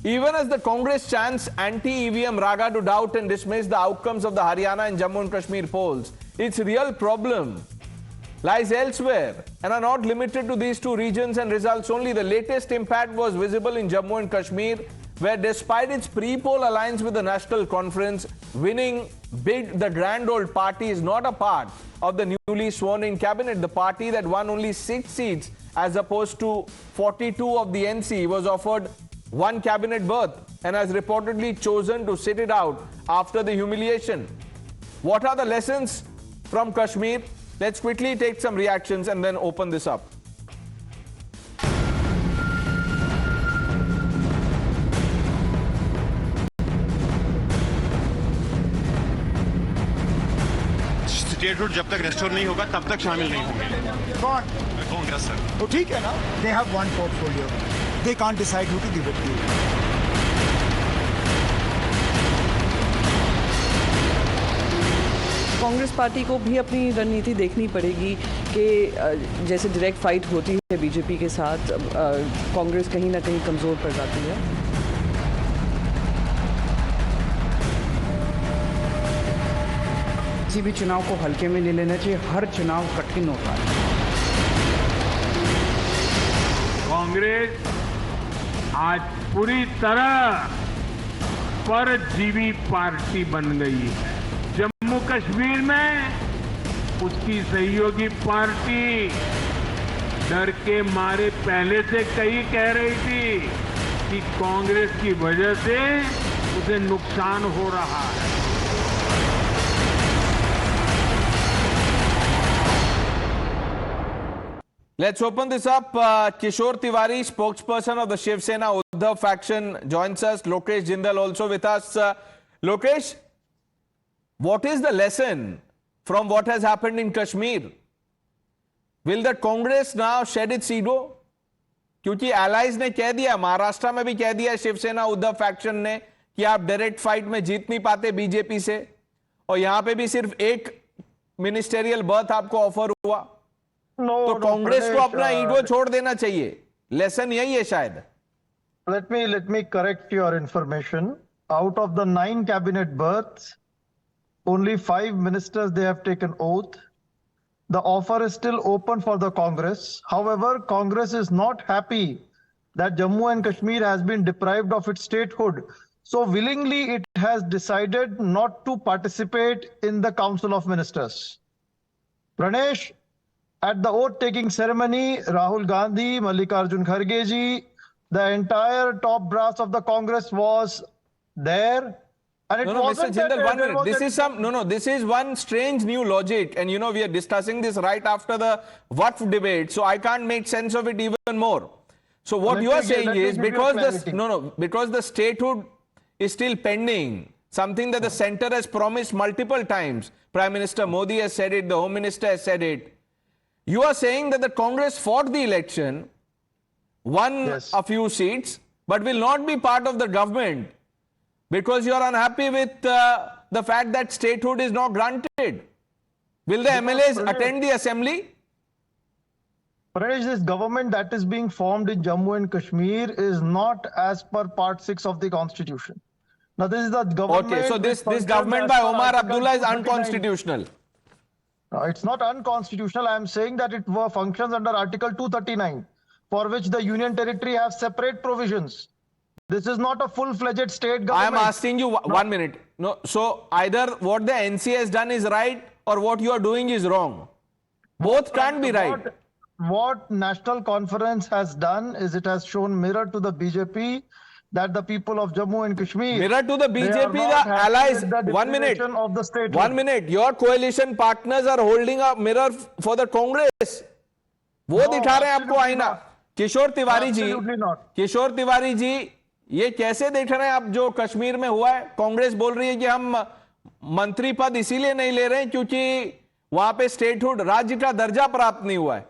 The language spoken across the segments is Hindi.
Even as the Congress chants anti-EVM raga to doubt and dismiss the outcomes of the Haryana and Jammu and Kashmir polls, its real problem lies elsewhere and are not limited to these two regions and results only. The latest impact was visible in Jammu and Kashmir, where despite its pre-poll alliance with the National Conference, winning big, the Grand Old Party is not a part of the newly sworn-in cabinet. The party that won only 6 seats as opposed to 42 of the NC was offered one cabinet berth and has reportedly chosen to sit it out after the humiliation. What are the lessons from Kashmir? Let's quickly take some reactions and then open this up. Statehood जब तक रेस्टोर नहीं होगा तब तक शामिल नहीं होंगे। कौन? कांग्रेस सर। तो ठीक है ना, they have one portfolio, they can't decide who to give it to you. Congress party को भी अपनी रणनीति देखनी पड़ेगी कि जैसे डायरेक्ट फाइट होती है बीजेपी के साथ, कांग्रेस कहीं ना कहीं कमज़ोर पड़ जाती है। किसी भी चुनाव को हल्के में नहीं लेना चाहिए, हर चुनाव कठिन होता है। कांग्रेस आज पूरी तरह परजीवी पार्टी बन गई है। जम्मू कश्मीर में उसकी सहयोगी पार्टी डर के मारे पहले से कई कह रही थी कि कांग्रेस की वजह से उसे नुकसान हो रहा है। Let's open this up. Kishore Tiwari, spokesperson of the Shiv Sena Uddhav faction, joins us. Lokesh Jindal also with us. Lokesh, what is the lesson from what has happened in Kashmir? Will the Congress now shed its ego? क्योंकि allies ने कह दिया, महाराष्ट्र में भी कह दिया शिवसेना उद्धव फैक्शन ने कि आप डायरेक्ट फाइट में जीत नहीं पाते बीजेपी से, और यहां पे भी सिर्फ एक मिनिस्टेरियल बर्थ आपको ऑफर हुआ। तो कांग्रेस को अपना ईगो छोड़ देना चाहिए, लेसन यही है शायद। Let me correct your information. Out of the 9 cabinet berths, only 5 ministers they have taken oath. The offer is still open for the Congress. However, Congress is not happy that Jammu and Kashmir has been deprived of its statehood. So willingly it has decided not to participate in the Council of Ministers. Pranesh, at the oath-taking ceremony, Rahul Gandhi, Mallikarjun Kharge ji, the entire top brass of the Congress was there. And it Mr. Jindal, 1 minute. This is one strange new logic. And we are discussing this right after the Waqf debate. So I can't make sense of it even more. So what you are saying is because the statehood is still pending, something that the center has promised multiple times. Prime Minister Modi has said it, the Home Minister has said it. You are saying that the Congress fought the election, won a few seats, but will not be part of the government because you are unhappy with the fact that statehood is not granted. Will the MLAs attend the assembly? Pranesh, this government that is being formed in Jammu and Kashmir is not as per Part 6 of the Constitution. Now, this is the government... Okay, so this government by Omar Abdullah is unconstitutional. No, it's not unconstitutional. I am saying that it functions under Article 239, for which the Union Territory have separate provisions. This is not a full-fledged state government. I am asking you 1 minute. No, so either what the NC has done is right or what you are doing is wrong. Both can't be right. What National Conference has done is it has shown mirror to the BJP that the people of Jammu and Kashmir... Mirror to the BJP, the allies... 1 minute. Of the state 1 minute. Your coalition partners are holding a mirror for the Congress. वो दिखा रहे हैं आपको आईना। किशोर तिवारी जी, ये कैसे देख रहे हैं आप जो कश्मीर में हुआ है? कांग्रेस बोल रही है कि हम मंत्री पद इसीलिए नहीं ले रहे हैं क्योंकि वहां पे स्टेटहुड, राज्य का दर्जा प्राप्त नहीं हुआ है।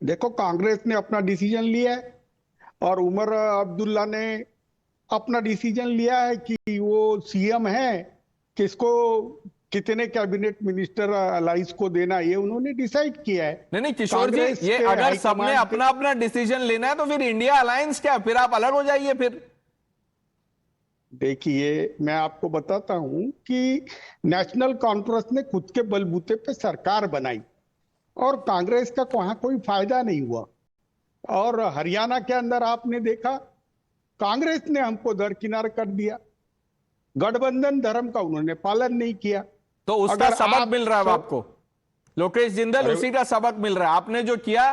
देखो, कांग्रेस ने अपना डिसीजन लिया है और उमर अब्दुल्ला ने अपना डिसीजन लिया है कि वो सीएम है, किसको कितने कैबिनेट मिनिस्टर अलायंस को देना ये उन्होंने डिसाइड किया है। नहीं किशोर जी, कांग्रेस ये के अगर हाईकमान सबने अपना अपना डिसीजन लेना है तो फिर इंडिया अलायंस क्या, फिर आप अलग हो जाइए। फिर देखिए, मैं आपको बताता हूं कि नेशनल कॉन्फ्रेंस ने खुद के बलबूते पे सरकार बनाई और कांग्रेस का वहां कोई फायदा नहीं हुआ। और हरियाणा के अंदर आपने देखा कांग्रेस ने हमको दरकिनार कर दिया, गठबंधन धर्म का उन्होंने पालन नहीं किया। तो उसका अगर सबक आप मिल रहा है आपको, लोकेश जिंदल, उसी का सबक मिल रहा है। आपने जो किया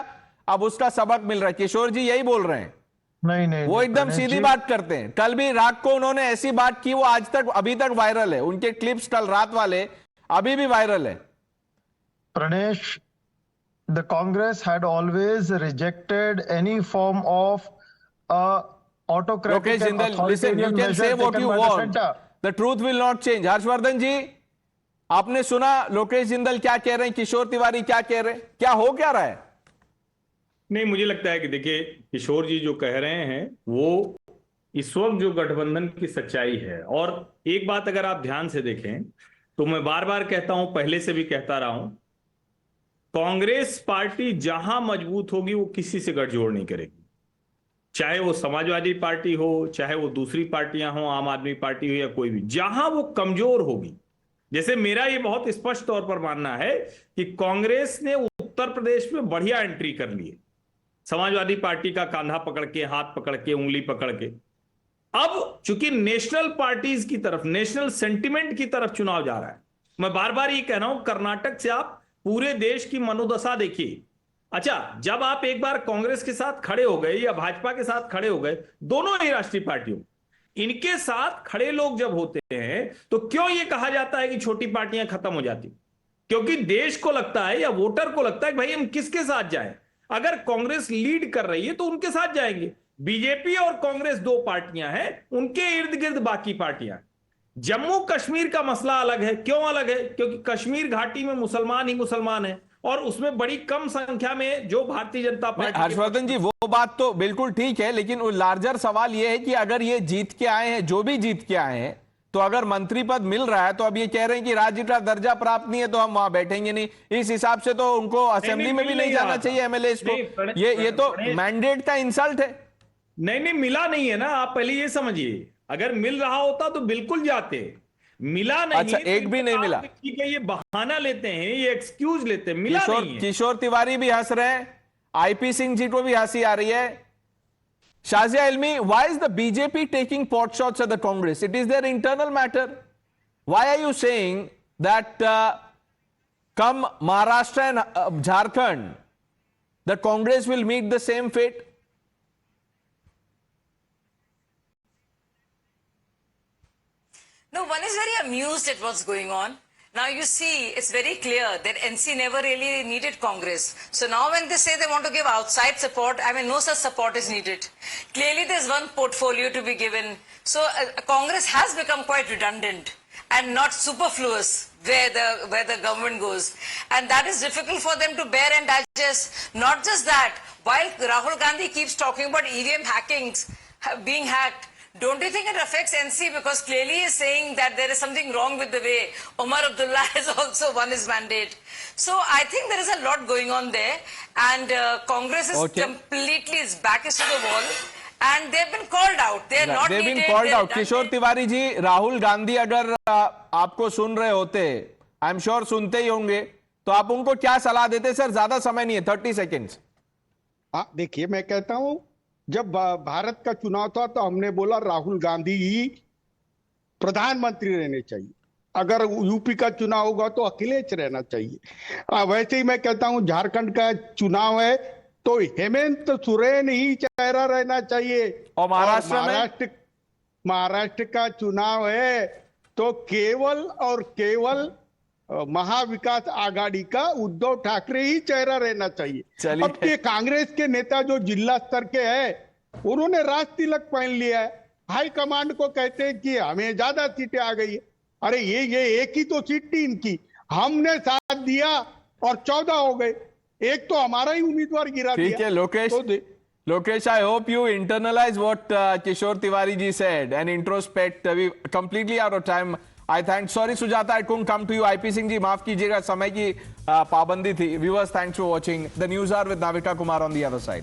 अब उसका सबक मिल रहा है। किशोर जी यही बोल रहे हैं। नहीं वो एकदम प्रणेश सीधी जी, बात करते हैं। कल भी रात को उन्होंने ऐसी बात की, वो आज तक अभी तक वायरल है। उनके क्लिप्स कल रात वाले अभी भी वायरल है। Pranesh, the Congress had always rejected any form of autocratic Lokesh and Jindal, listen, you authoritarian can say measures what taken you by the want. center. The truth will not change. Harshvardhan जी, आपने सुना लोकेश जिंदल क्या कह रहे हैं, किशोर तिवारी क्या कह रहे हैं, क्या हो क्या रहा है? नहीं, मुझे लगता है कि देखिए, किशोर जी जो कह रहे हैं वो इस वक्त जो गठबंधन की सच्चाई है। और एक बात अगर आप ध्यान से देखें तो मैं बार बार कहता हूं, पहले से भी कहता रहा हूं, कांग्रेस पार्टी जहां मजबूत होगी वो किसी से गठजोड़ नहीं करेगी। चाहे वो समाजवादी पार्टी हो, चाहे वो दूसरी पार्टियां हो, आम आदमी पार्टी हो या कोई भी, जहां वो कमजोर होगी। जैसे मेरा ये बहुत स्पष्ट तौर पर मानना है कि कांग्रेस ने उत्तर प्रदेश में बढ़िया एंट्री कर ली है, समाजवादी पार्टी का कांधा पकड़ के, हाथ पकड़ के, उंगली पकड़ के। अब चूंकि नेशनल पार्टीज की तरफ, नेशनल सेंटिमेंट की तरफ चुनाव जा रहा है, मैं बार बार ये कह रहा हूं, कर्नाटक से आप पूरे देश की मनोदशा देखिए। अच्छा, जब आप एक बार कांग्रेस के साथ खड़े हो गए या भाजपा के साथ खड़े हो गए, दोनों ही राष्ट्रीय पार्टियों, इनके साथ खड़े लोग जब होते हैं तो क्यों ये कहा जाता है कि छोटी पार्टियां खत्म हो जाती? क्योंकि देश को लगता है या वोटर को लगता है कि भाई हम किसके साथ जाएं। अगर कांग्रेस लीड कर रही है तो उनके साथ जाएंगे। बीजेपी और कांग्रेस दो पार्टियां हैं, उनके इर्द गिर्द बाकी पार्टियां। जम्मू कश्मीर का मसला अलग है। क्यों अलग है? क्योंकि कश्मीर घाटी में मुसलमान ही मुसलमान है और उसमें बड़ी कम संख्या में जो भारतीय जनता पार्टी। हर्षवर्धन जी, वो बात तो बिल्कुल ठीक है, लेकिन वो लार्जर सवाल ये है कि अगर ये जीत के आए हैं, जो भी जीत के आए हैं, तो अगर मंत्री पद मिल रहा है तो अब ये कह रहे हैं कि राज्य का दर्जा प्राप्त नहीं है तो हम वहां बैठेंगे नहीं। इस हिसाब से तो उनको असेंबली में भी नहीं जाना चाहिए एमएलए को। ये तो मैंडेट का इंसल्ट है। नहीं, मिला नहीं है ना। आप पहले ये समझिए, अगर मिल रहा होता तो बिल्कुल जाते, मिला नहीं। अच्छा, एक भी नहीं मिला। ठीक है, ये बहाना लेते हैं, ये एक्सक्यूज लेते हैं, मिला नहीं है। किशोर तिवारी भी हंस रहे हैं, आईपी सिंह जी को भी हंसी आ रही है। Shazia Elmi, why is the BJP taking pot shots at the Congress? It is their internal matter. Why are you saying that come Maharashtra and Jharkhand, the Congress will meet the same fate? No, one is very amused at what's going on. Now you see, it's very clear that NC never really needed Congress. So now when they say they want to give outside support, I mean, no such support is needed. Clearly there's one portfolio to be given. So Congress has become quite redundant and not superfluous where the government goes. And that is difficult for them to bear and digest. Not just that, while Rahul Gandhi keeps talking about EVM hackings, being hacked, don't you think it affects NC? Because clearly he is saying that there is something wrong with the way Omar Abdullah has also won his mandate. So I think there is a lot going on there. And Congress is completely, its back is to the wall. And they've been called out. They're not they've needed. been called out. किशोर तिवारी जी, राहुल गांधी अगर आपको सुन रहे होते, आई एम श्योर सुनते ही होंगे, तो आप उनको क्या सलाह देते? सर ज्यादा समय नहीं है, 30 सेकेंड्स। हाँ, देखिए, मैं कहता हूं, जब भारत का चुनाव था तो हमने बोला राहुल गांधी ही प्रधानमंत्री रहने चाहिए। अगर यूपी का चुनाव होगा तो अखिलेश रहना चाहिए। वैसे ही मैं कहता हूं, झारखंड का चुनाव है तो हेमंत सोरेन ही चेहरा रहना चाहिए। और महाराष्ट्र का चुनाव है तो केवल और केवल महाविकास आघाड़ी का उद्धव ठाकरे ही चेहरा रहना चाहिए। अब ये कांग्रेस के नेता जो जिला स्तर के हैं, उन्होंने राज तिलक पहन लिया है। हाई कमांड को कहते हैं कि हमें ज्यादा सीटें आ गई है। अरे ये एक ही तो सीट थी इनकी, हमने साथ दिया और 14 हो गए। एक तो हमारा ही उम्मीदवार गिरा दिया। ठीक है Lokesh, I hope you internalize what Kishore Tiwari ji said and introspect. We completely out of time. I thank. Sorry, Sujata, I couldn't come to you. IP Singh ji, माफ कीजिएगा, समय की पाबंदी थी. Viewers, thanks for watching. The news are with Navita Kumar on the other side.